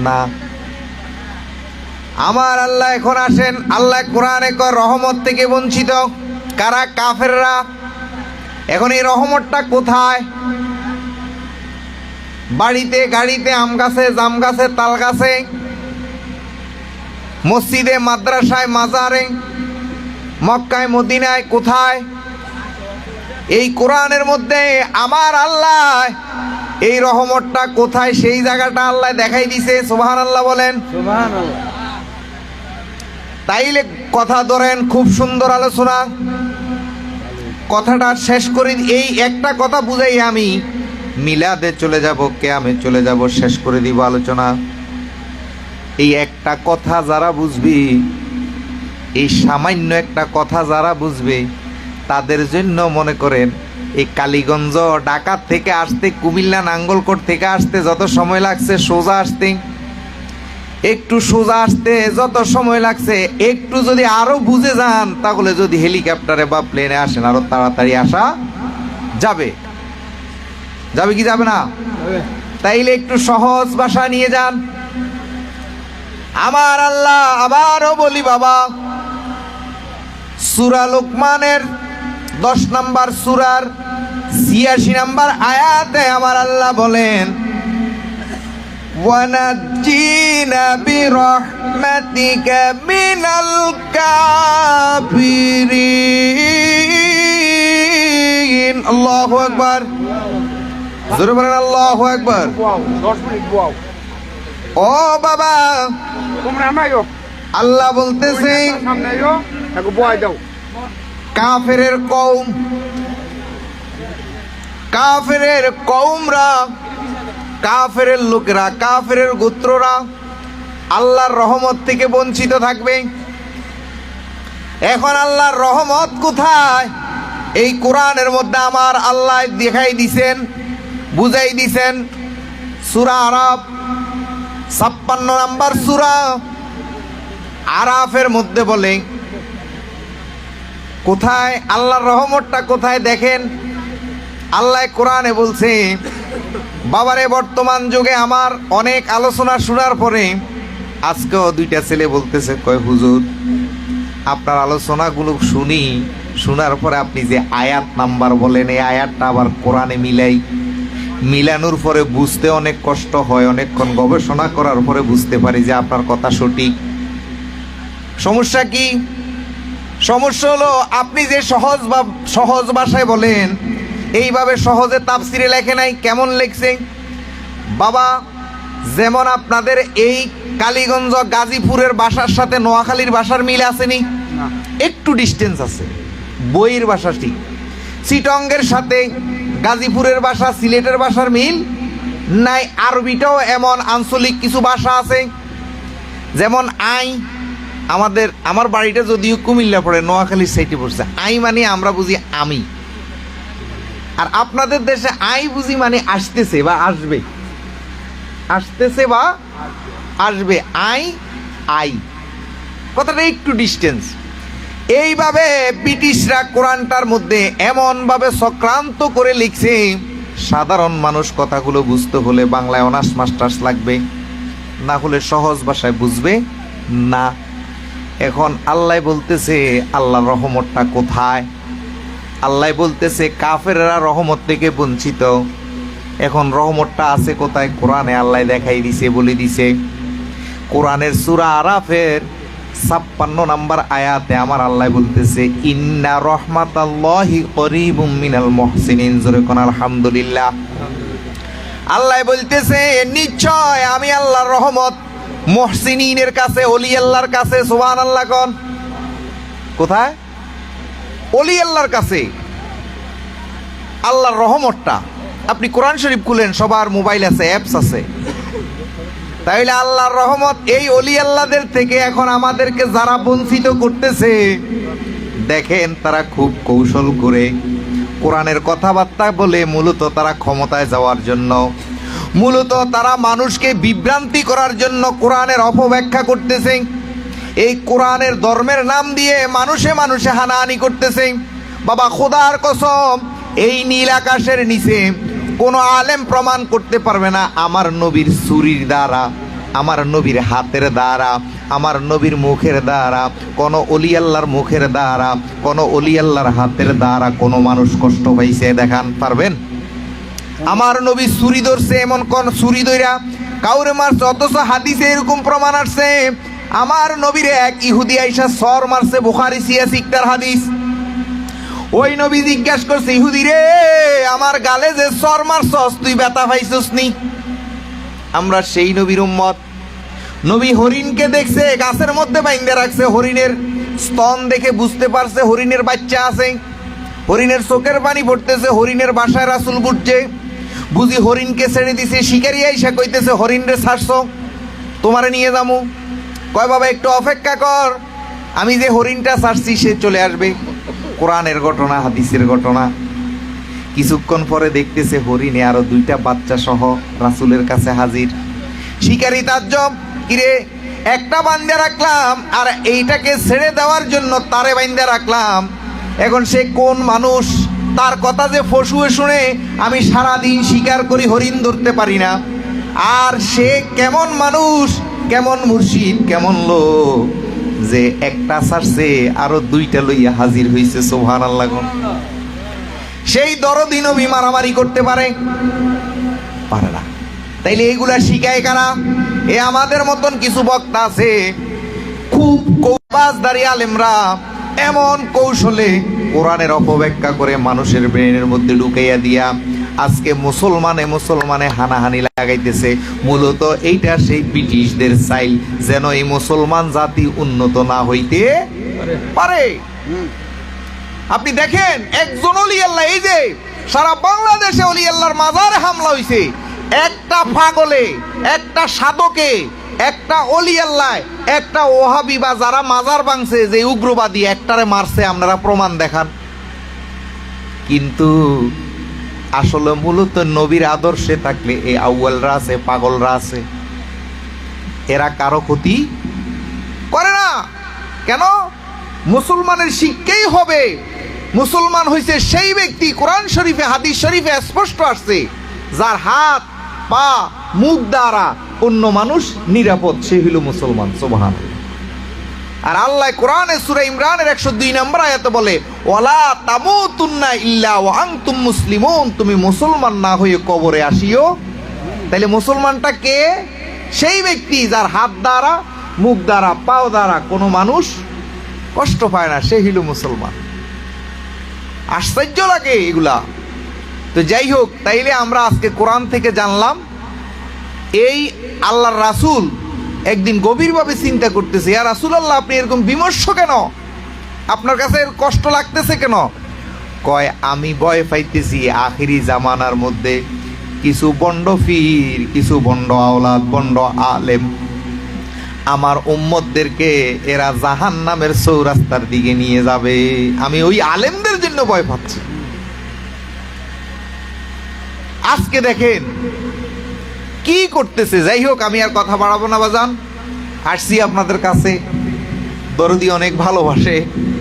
না। আমার আল্লাহ এখন আসেন, আল্লাহ কোরআনে কয় রহমত থেকে বঞ্চিত কারা? কাফেররা। এখন এই রহমতটা কোথায়? বাড়িতে, গাড়িতে, আম গাছে, জাম গাছে, তাল গাছে, মসজিদে, মাদ্রাসায়, মাজারে, মক্কায়, মদিনায়, কোথায়? এই কোরআনের মধ্যে আমার আল্লাহ এই রহমতটা কোথায় সেই জায়গাটা আল্লাহ দেখাই দিছে। সুবহানাল্লাহ বলেন। সুবহানাল্লাহ। তাইলে কথা ধরেন, খুব সুন্দর আলোচনা। কথাটা শেষ করি, এই একটা কথা বুঝাই আমি মিলাদে চলে যাব, কিয়ামে চলে যাব, শেষ করে দিব আলোচনা। এই একটা কথা যারা বুঝবি, এই সামান্য একটা কথা যারা বুঝবে, তাদের জন্য মনে করেন এই কালীগঞ্জ ঢাকা থেকে আসতে, কুমিল্লা নাঙ্গলকোট থেকে আসতে যত সময় লাগছে, সোজা আসতে, একটু সোজা আসতে যত সময় লাগছে, একটু যদি আরো বুঝে যান, তাহলে যদি হেলিকপ্টারে বা প্লেনে আসেন, আরো তাড়াতাড়ি আসা যাবে। যাবে কি যাবে না? তাইলে একটু সহজ ভাষা নিয়ে যান। আমার আল্লাহ আবারও বলি বাবা, সূরা লোকমানের 10 নম্বর সূরার 86 নম্বর আয়াতে আমার আল্লাহ বলেন, ওয়ানাজ্জিনা বিরহমাতিকা মিনাল কাফিরিন। আল্লাহু আকবার। জোরে বলেন আল্লাহু আকবার। ও বাবা, আল্লাহ বলতেছে কাফেরের কওম, কাফেরের কওমরা, কাফেরের লোকেরা, কাফেরের গোত্ররা আল্লাহর রহমত থেকে বঞ্চিত থাকবে। এখন আল্লাহর রহমত কোথায়? এই কোরআনের মধ্যে আমার আল্লাহ দেখাই দিছেন, বুঝাই দিছেন। সূরা আরাফ 56 নম্বর সূরা আরাফের মধ্যে বলে, কোথায় আল্লাহর রহমতটা কোথায় দেখেন। আল্লাহ কোরআনে বলছে, বাবারে বর্তমান যুগে আমার অনেক আলোচনা শোনার পরে আজকেও 2টা ছেলে বলতেছে, কয় হুজুর আপনার আলোচনাগুলো শুনি, শোনার পরে আপনি যে আয়াত নাম্বার বলেন, এই আয়াতটা আবার কোরআনে মিলানোর পরে বুঝতে অনেক কষ্ট হয়, অনেকক্ষণ গবেষণা করার পরে বুঝতে পারি যে আপনার কথা সঠিক। সমস্যা কি? সমস্যা হলো আপনি যে সহজ ভাষায় বলেন, এইভাবে সহজে তাফসিরে লেখে নাই। কেমন লিখছে বাবা? যেমন আপনাদের এই কালীগঞ্জ গাজীপুরের ভাষার সাথে নোয়াখালীর ভাষার মিল আসেনি? একটু ডিস্টেন্স আছে, বইয়ের ভাষা ঠিক। চিটঙ্গের সাথে গাজীপুরের ভাষা, সিলেটের ভাষার মিল নাই। আরবিটাও এমন আঞ্চলিক কিছু ভাষা আছে, যেমন আই, আমার বাড়িটা যদিও কুমিল্লা পড়ে, নোয়াখালীর সাইডে পড়ছে। আই মানে আমরা বুঝি আমি, আর আপনাদের দেশে আই বুঝি মানে আসতেছে বা আসবে, আসতেছে বা আসবে। আই আই কথাটা একটু ডিস্টেন্স। এইভাবে ব্রিটিশরা কোরআনটার মধ্যে এমনভাবে চক্রান্ত করে লিখছে, সাধারণ মানুষ কথাগুলো বুঝতে হলে বাংলায় অনার্স মাস্টার্স লাগবে, না হলে সহজ ভাষায় বুঝবে না। এখন আল্লাহ বলতেছে আল্লাহর রহমতটা কোথায়? আল্লাহ বলতেছে কাফেররা রহমত থেকে বঞ্চিত। এখন রহমতটা আছে কোথায়? কোরআনে আল্লাহ দেখাই দিছে, বলে দিছে। কোরআনের সূরা আরাফের 56 নম্বর আয়াতে আমার আল্লাহ বলতেছে, ইন্না রহমাতাল্লাহি করিবুম মিনাল মুহসিনিন। জোরে কোন আলহামদুলিল্লাহ। আল্লাহ বলতেছে নিশ্চয় আমি আল্লাহর রহমত মুহসিনিনের কাছে, ওলি আল্লাহর কাছে। সুবহানাল্লাহ কোন। কোথায়? ওলি আল্লাহর কাছে আল্লাহর রহমতটা। আপনি কোরআন শরীফ খুলেন, সবার মোবাইল আছে, অ্যাপস আছে। তাইলে আল্লাহর রহমত এই ওলি আল্লাহদের থেকে এখন আমাদেরকে যারা বঞ্চিত করতেছে, দেখেন তারা খুব কৌশল করে কোরআনের কথাবার্তা বলে মূলত তারা ক্ষমতায় যাওয়ার জন্য, মূলত তারা মানুষকে বিভ্রান্তি করার জন্য কোরআনের অপব্যাখ্যা করতেছে। এই কোরআনের ধর্মের নাম দিয়ে মানুষে মানুষে হানাহানি করতেছে। বাবা খোদার কসম, এই নীল আকাশের নিচে কোনো আলেম প্রমাণ করতে পারবে না আমার নবীর ছুরির দ্বারা আমার নবীর হাতের দ্বারা, আমার নবীর মুখের দ্বারা, কোন অলি আল্লাহর মুখের দ্বারা, কোন অলি আল্লাহর হাতের দ্বারা কোনো মানুষ কষ্ট পাইছে দেখান পারবেন? আমার নবী ছুরি ধরছে, এমন কোন ছুরি ধইরা কাউরে মারছে, অথচ হাদিসে এরকম প্রমাণ আসছে আমার নবীরে এক ইহুদি আইসা সর মারছে, বুখারী সিয়াসিকটার হাদিস। ওই নবী জিজ্ঞাসা করছে, ইহুদি রে, আমার গালে যে সর মারছস তুই ব্যথা পাইছস নি? আমরা সেই নবীর উম্মত। নবী হরিণকে দেখছে গাছের মধ্যে বাইন্ধে রাখছে, হরিণের স্তন দেখে বুঝতে পারছে হরিণের বাচ্চা আছে, হরিণের চোখের পানি পড়তেছে, হরিণের বাসায় রাসূল বুঝছে, বুঝি হরিণকে ছেড়ে দিছে। শিকারি আইসা কইতেছে, হরিণ রে ছাড়ছ, তোমারে নিয়ে যামু। কয় বাবা একটু অপেক্ষা কর, আমি যে হরিণটা ছাড়ছি সে চলে আসবে। কোরআনের ঘটনা, হাদিসের ঘটনা। কিছুক্ষণ পরে দেখতেছে হরিণে আরো 2টা বাচ্চা সহ রাসূলের কাছে হাজির। শিকারি তাজ্জব, কিরে একটা বান্ধে রাখলাম আর এইটাকে ছেড়ে দেওয়ার জন্য তারে বান্ধে রাখলাম, এখন সে কোন মানুষ? তার কথা যে ফসুয়ে শুনে আমি সারাদিন শিকার করি, হরিণ ধরতে পারি না। আর সে কেমন মানুষ, কেমন মুর্শিদ, কেমন লোক যে একটা ছাড়ছে আরো 2টা লইয়া হাজির হইছে। সুবহানাল্লাহ। সেই দরদি নবী মারামারি করতে পারে? পারে না। তাইলে এইগুলা শিখায় কারা? এ আমাদের মতন কিছু বক্তা আছে, খুব কৌশলবাজদারি আলেমরা, এমন কৌশলে কোরআনের অপব্যাখ্যা করে মানুষের ব্রেনের মধ্যে ঢুকাইয়া দিয়া আজকে মুসলমানে হানাহানি লাগাইতেছে। মূলত এইটা সেই ব্রিটিশদের চাইল, যেন এই মুসলমান জাতি উন্নত না হইতে পারে। আপনি দেখেন একজন ওলি আল্লাহ, এই যে সারা বাংলাদেশে ওলি আল্লাহর মাজারে হামলা হইছে, একটা পাগলে, একটা সাধকে, একটা ওলি আল্লাহ, একটা ওহাবি বা যারা মাজার ভাঙছে যে উগ্রবাদী, একটারে মারছে, আপনারা প্রমাণ দেখান। কিন্তু আসলে মূলত নবীর আদর্শে থাকলে এই আউয়ালরা আছে, পাগলরা আছে, এরা কারো ক্ষতি করে না। কেন? মুসলমানের শিক্ষাই হবে। মুসলমান হইছে সেই ব্যক্তি, কোরআন শরীফে হাদিস শরীফে স্পষ্ট আসছে, যার হাত পা মুখ দ্বারা অন্য মানুষ নিরাপদ, সে হইল মুসলমান। সুবহানাল্লাহ। আর আল্লাহ কোরআনে সূরা ইমরানের 102 নম্বর আয়াতে বলে, ওয়ালা তামুতুন্না ইল্লা ওয়া আনতুম মুসলিমুন, তুমি মুসলমান না হয়ে কবরে আসিও। তাহলে মুসলমানটা কে? সেই ব্যক্তি যার হাত দ্বারা, মুখ দ্বারা, পাও দ্বারা কোনো মানুষ কষ্ট পায় না, সে হইল মুসলমান। আশ্চর্য লাগে এগুলা। তো যাই হোক, তাইলে আমরা আজকে কোরআন থেকে জানলাম এই আল্লাহর রাসূল একদিন গভীরভাবে চিন্তা করতেছে, ইয়া রাসূলুল্লাহ, আপনি এরকম বিমর্ষ কেন? আপনার কাছে কষ্ট লাগতেছে কেন? কয়, আমি ভয় পাইতেছি আখিরি জামানার মধ্যে কিছু বন্ড পীর, কিছু বন্ড আওলাদ, বন্ড আলেম আমার উম্মতদেরকে এরা জাহান্নামের চৌরাস্তার দিকে নিয়ে যাবে। আমি ওই আলেমদের জন্য ভয় পাচ্ছি। আজকে দেখেন কি করতেছে। যাই হোক, আমি আর কথা বাড়াবো না বাজান, আসছি আপনাদের কাছে। দরদি অনেক ভালোবাসে।